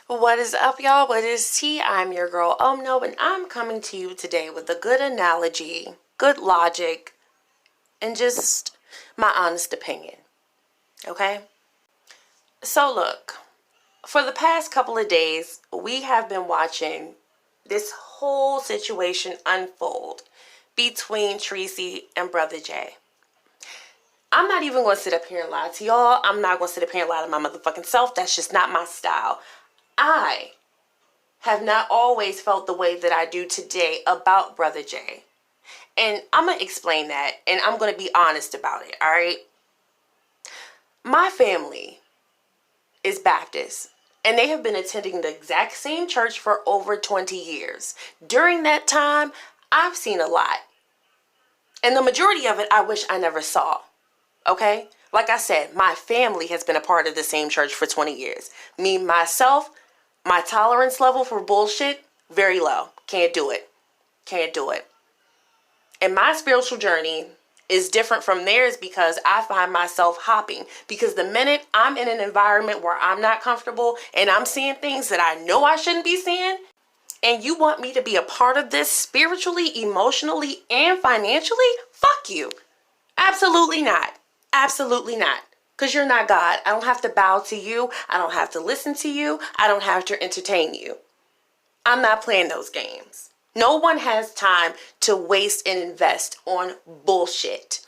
What is up, y'all? What is tea? I'm your girl, No, and I'm coming to you today with a good analogy, good logic, and just my honest opinion. Okay? So, look, for the past couple of days, we have been watching this whole situation unfold between Tracy and Brother Jay. I'm not even going to sit up here and lie to y'all. I'm not going to sit up here and lie to my motherfucking self. That's just not my style. I have not always felt the way that I do today about Brother Jay. And I'm going to explain that, and I'm going to be honest about it, all right? My family is Baptist, and they have been attending the exact same church for over 20 years. During that time, I've seen a lot. And the majority of it, I wish I never saw, okay? Like I said, my family has been a part of the same church for 20 years. Me, myself, my tolerance level for bullshit, very low. Can't do it. Can't do it. And my spiritual journey is different from theirs because I find myself hopping. Because the minute I'm in an environment where I'm not comfortable and I'm seeing things that I know I shouldn't be seeing, and you want me to be a part of this spiritually, emotionally, and financially, fuck you. Absolutely not. Absolutely not. Because you're not God. I don't have to bow to you. I don't have to listen to you. I don't have to entertain you. I'm not playing those games. No one has time to waste and invest on bullshit.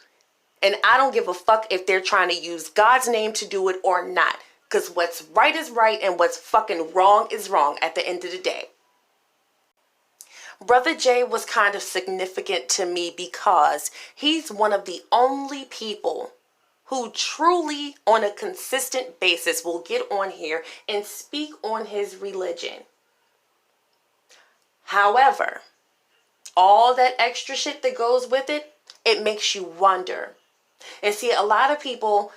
And I don't give a fuck if they're trying to use God's name to do it or not. Because what's right is right and what's fucking wrong is wrong at the end of the day. Brother Jay was kind of significant to me because he's one of the only people who truly on a consistent basis will get on here and speak on his religion. However, all that extra shit that goes with it, it makes you wonder. And see, a lot of people,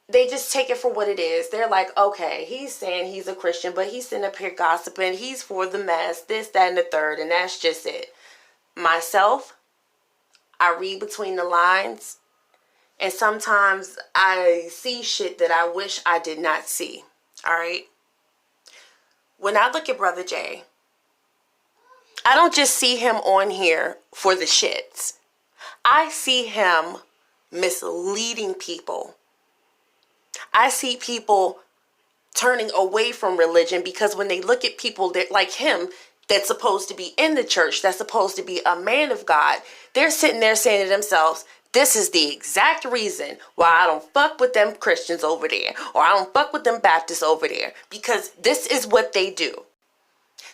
they just take it for what it is. They're like, okay, he's saying he's a Christian, but he's sitting up here gossiping. He's for the mess, this, that, and the third, and that's just it. Myself, I read between the lines. And sometimes I see shit that I wish I did not see. All right. When I look at Brother Jay, I don't just see him on here for the shits. I see him misleading people. I see people turning away from religion because when they look at people that like him, that's supposed to be in the church, that's supposed to be a man of God, they're sitting there saying to themselves, this is the exact reason why I don't fuck with them Christians over there, or I don't fuck with them Baptists over there, because this is what they do.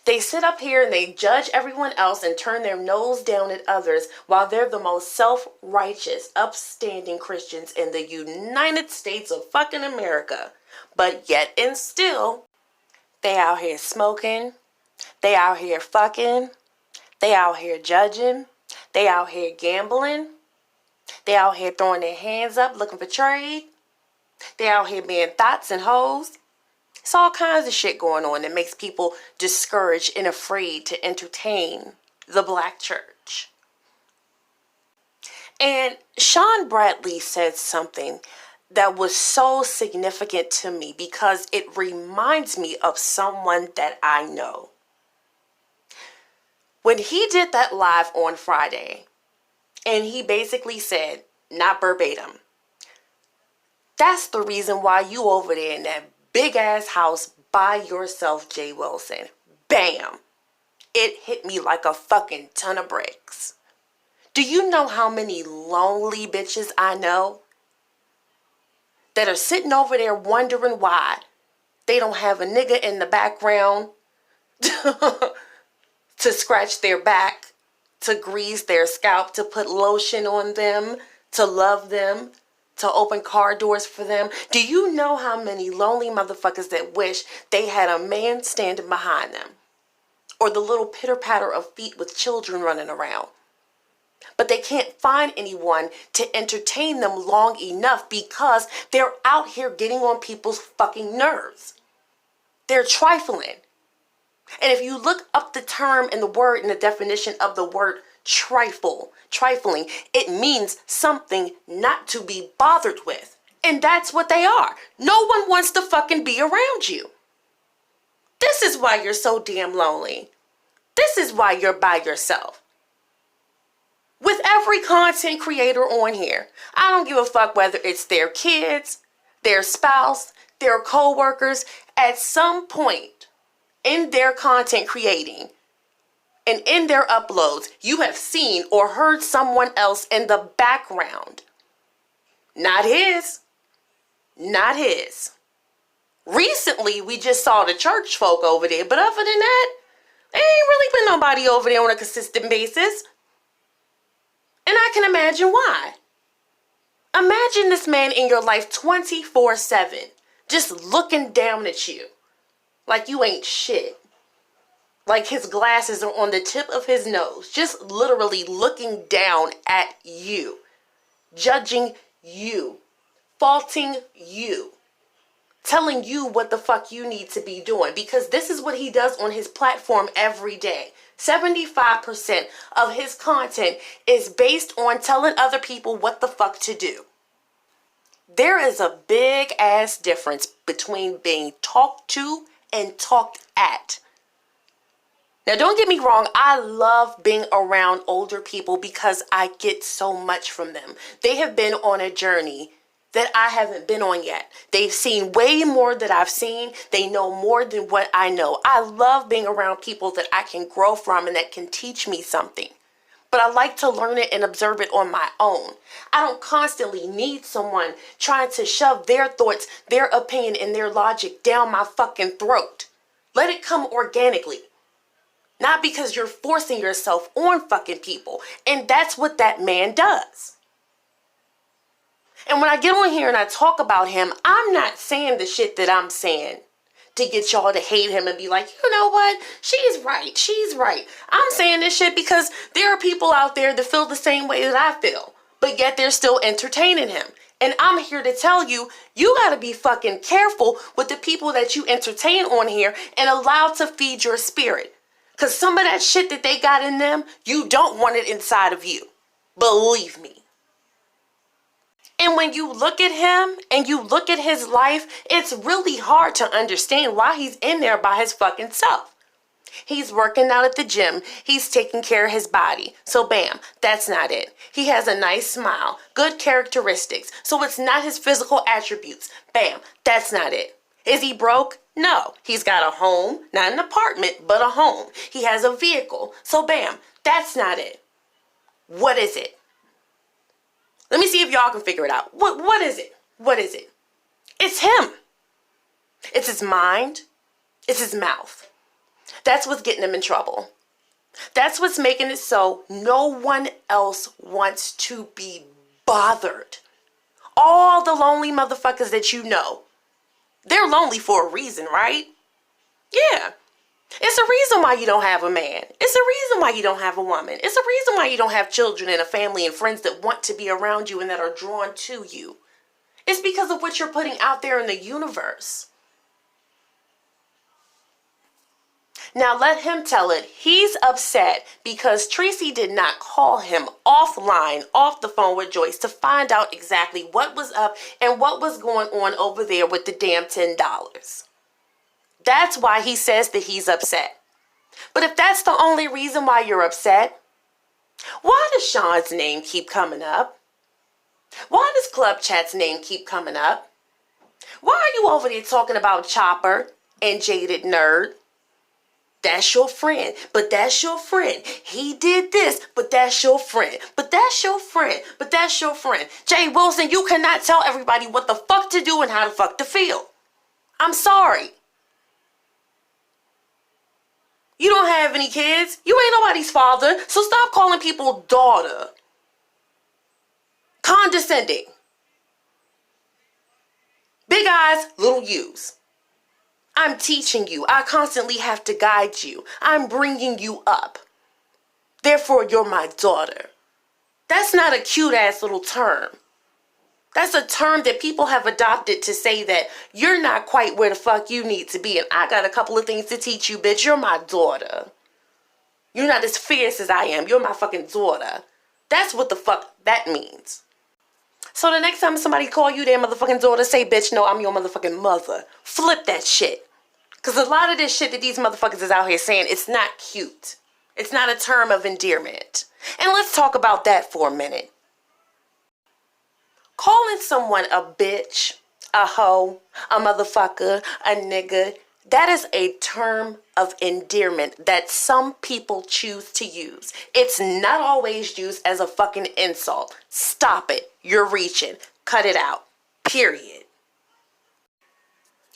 They sit up here and they judge everyone else and turn their nose down at others while they're the most self-righteous, upstanding Christians in the United States of fucking America. But yet and still, they out here smoking, they out here fucking, they out here judging, they out here gambling. They out here throwing their hands up looking for trade. They out here being thoughts and hoes. It's all kinds of shit going on that makes people discouraged and afraid to entertain the black church. And Sean Bradley said something that was so significant to me because it reminds me of someone that I know. When he did that live on Friday, and he basically said, not verbatim, that's the reason why you over there in that big ass house by yourself, J.Wilson. Bam! It hit me like a fucking ton of bricks. Do you know how many lonely bitches I know that are sitting over there wondering why they don't have a nigga in the background to scratch their back, to grease their scalp, to put lotion on them, to love them, to open car doors for them? Do you know how many lonely motherfuckers that wish they had a man standing behind them? Or the little pitter-patter of feet with children running around. But they can't find anyone to entertain them long enough because they're out here getting on people's fucking nerves. They're trifling. And if you look up the term and the word and the definition of the word trifling, it means something not to be bothered with. And that's what they are. No one wants to fucking be around you. This is why you're so damn lonely. This is why you're by yourself. With every content creator on here, I don't give a fuck whether it's their kids, their spouse, their co-workers. At some point in their content creating and in their uploads, you have seen or heard someone else in the background. Not his. Not his. Recently, we just saw the church folk over there, but other than that, there ain't really been nobody over there on a consistent basis. And I can imagine why. Imagine this man in your life 24/7, just looking down at you like you ain't shit. Like his glasses are on the tip of his nose, just literally looking down at you, judging you, faulting you, telling you what the fuck you need to be doing, because this is what he does on his platform every day. 75% of his content is based on telling other people what the fuck to do. There is a big ass difference between being talked to and talked at. Now, don't get me wrong, I love being around older people because I get so much from them. They have been on a journey that I haven't been on yet. They've seen way more than I've seen. They know more than what I know. I love being around people that I can grow from and that can teach me something. But I like to learn it and observe it on my own. I don't constantly need someone trying to shove their thoughts, their opinion, and their logic down my fucking throat. Let it come organically. Not because you're forcing yourself on fucking people. And that's what that man does. And when I get on here and I talk about him, I'm not saying the shit that I'm saying to get y'all to hate him and be like, you know what? She's right. She's right. I'm saying this shit because there are people out there that feel the same way that I feel, but yet they're still entertaining him. And I'm here to tell you, you got to be fucking careful with the people that you entertain on here and allow to feed your spirit. Because some of that shit that they got in them, you don't want it inside of you. Believe me. And when you look at him and you look at his life, it's really hard to understand why he's in there by his fucking self. He's working out at the gym. He's taking care of his body. So bam, that's not it. He has a nice smile, good characteristics. So it's not his physical attributes. Bam, that's not it. Is he broke? No. He's got a home, not an apartment, but a home. He has a vehicle. So bam, that's not it. What is it? Let me see if y'all can figure it out. What is it? What is it? It's him. It's his mind. It's his mouth. That's what's getting him in trouble. That's what's making it so no one else wants to be bothered. All the lonely motherfuckers that you know, they're lonely for a reason, right? Yeah. It's a reason why you don't have a man. It's a reason why you don't have a woman. It's a reason why you don't have children and a family and friends that want to be around you and that are drawn to you. It's because of what you're putting out there in the universe. Now let him tell it. He's upset because Tracy did not call him offline, off the phone with Joyce to find out exactly what was up and what was going on over there with the damn $10. That's why he says that he's upset. But if that's the only reason why you're upset, why does Sean's name keep coming up? Why does Club Chat's name keep coming up? Why are you over there talking about Chopper and Jaded Nerd? That's your friend, but that's your friend. He did this, but that's your friend. But that's your friend, but that's your friend. J.Wilson, you cannot tell everybody what the fuck to do and how the fuck to feel. I'm sorry. You don't have any kids. You ain't nobody's father. So stop calling people daughter. Condescending. Big eyes, little U's. I'm teaching you. I constantly have to guide you. I'm bringing you up. Therefore, you're my daughter. That's not a cute ass little term. That's a term that people have adopted to say that you're not quite where the fuck you need to be. And I got a couple of things to teach you, bitch. You're my daughter. You're not as fierce as I am. You're my fucking daughter. That's what the fuck that means. So the next time somebody call you their motherfucking daughter, say, bitch, no, I'm your motherfucking mother. Flip that shit. Because a lot of this shit that these motherfuckers is out here saying, it's not cute. It's not a term of endearment. And let's talk about that for a minute. Calling someone a bitch, a hoe, a motherfucker, a nigga, that is a term of endearment that some people choose to use. It's not always used as a fucking insult. Stop it. You're reaching. Cut it out. Period.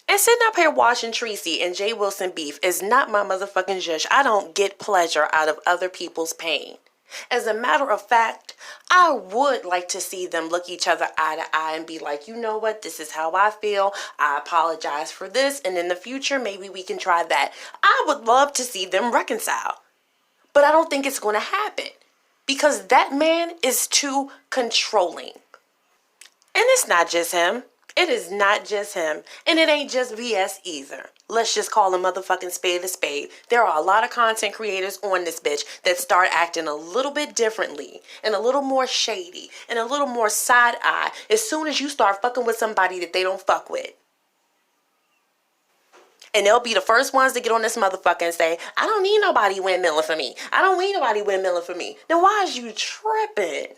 And sitting up here watching Tracy and J.Wilson beef is not my motherfucking zhush. I don't get pleasure out of other people's pain. As a matter of fact, I would like to see them look each other eye to eye and be like, you know what, this is how I feel. I apologize for this. And in the future, maybe we can try that. I would love to see them reconcile. But I don't think it's going to happen because that man is too controlling. And it's not just him. It is not just him. And it ain't just BS either. Let's just call a motherfucking spade a spade. There are a lot of content creators on this bitch that start acting a little bit differently and a little more shady and a little more side eye as soon as you start fucking with somebody that they don't fuck with. And they'll be the first ones to get on this motherfucker and say, I don't need nobody windmilling for me. I don't need nobody windmilling for me. Then why is you tripping?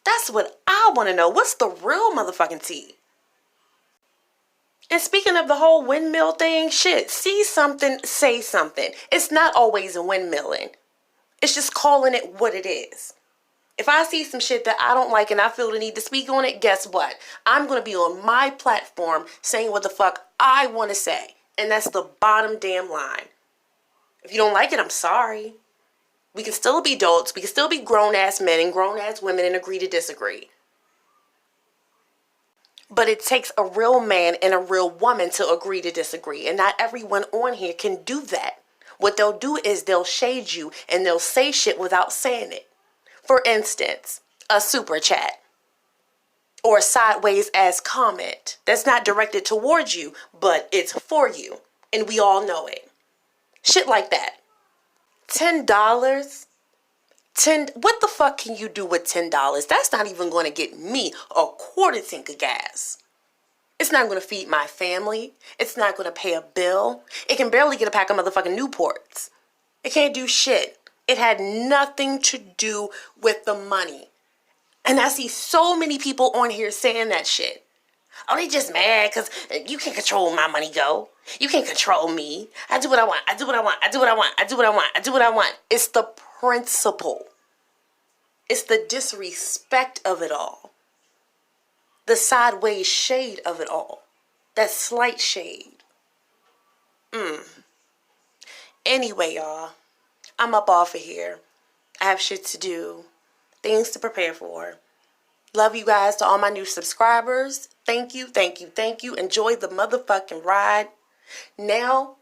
That's what I want to know. What's the real motherfucking tea? And speaking of the whole windmill thing, shit, see something, say something. It's not always a windmilling. It's just calling it what it is. If I see some shit that I don't like and I feel the need to speak on it, guess what? I'm going to be on my platform saying what the fuck I want to say. And that's the bottom damn line. If you don't like it, I'm sorry. We can still be adults. We can still be grown-ass men and grown-ass women and agree to disagree. But it takes a real man and a real woman to agree to disagree. And not everyone on here can do that. What they'll do is they'll shade you and they'll say shit without saying it. For instance, a super chat or a sideways ass comment that's not directed towards you, but it's for you. And we all know it. Shit like that. $10? What the fuck can you do with $10? That's not even going to get me a quarter tank of gas. It's not going to feed my family. It's not going to pay a bill. It can barely get a pack of motherfucking Newports. It can't do shit. It had nothing to do with the money. And I see so many people on here saying that shit. Oh, they just mad because you can't control where my money go. You can't control me. I do what I want. I do what I want. I do what I want. I do what I want. I do what I want. It's the principle. It's the disrespect of it all. The sideways shade of it all. That slight shade. Anyway, y'all. I'm up off of here. I have shit to do. Things to prepare for. Love you guys to all my new subscribers. Thank you, thank you, thank you. Enjoy the motherfucking ride. Now,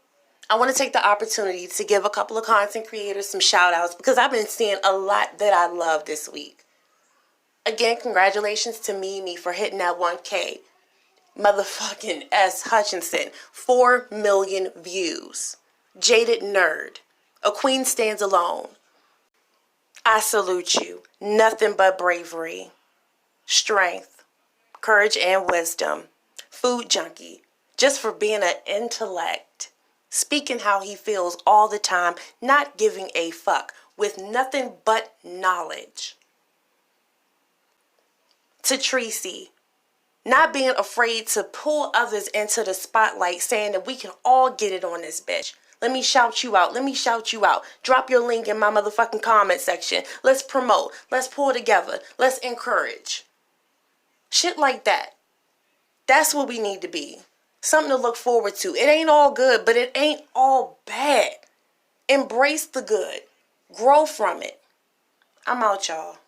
I want to take the opportunity to give a couple of content creators some shout outs because I've been seeing a lot that I love this week. Again, congratulations to Mimi for hitting that 1K. Motherfucking S. Hutchinson, 4 million views. Jaded Nerd, A Queen Stands Alone. I salute you. Nothing but bravery, strength, courage, and wisdom. Food Junkie, just for being an intellect. Speaking how he feels all the time, not giving a fuck, with nothing but knowledge. To Tracy, not being afraid to pull others into the spotlight, saying that we can all get it on this bitch. Let me shout you out. Let me shout you out. Drop your link in my motherfucking comment section. Let's promote. Let's pull together. Let's encourage. Shit like that. That's what we need to be. Something to look forward to. It ain't all good, but it ain't all bad. Embrace the good. Grow from it. I'm out, y'all.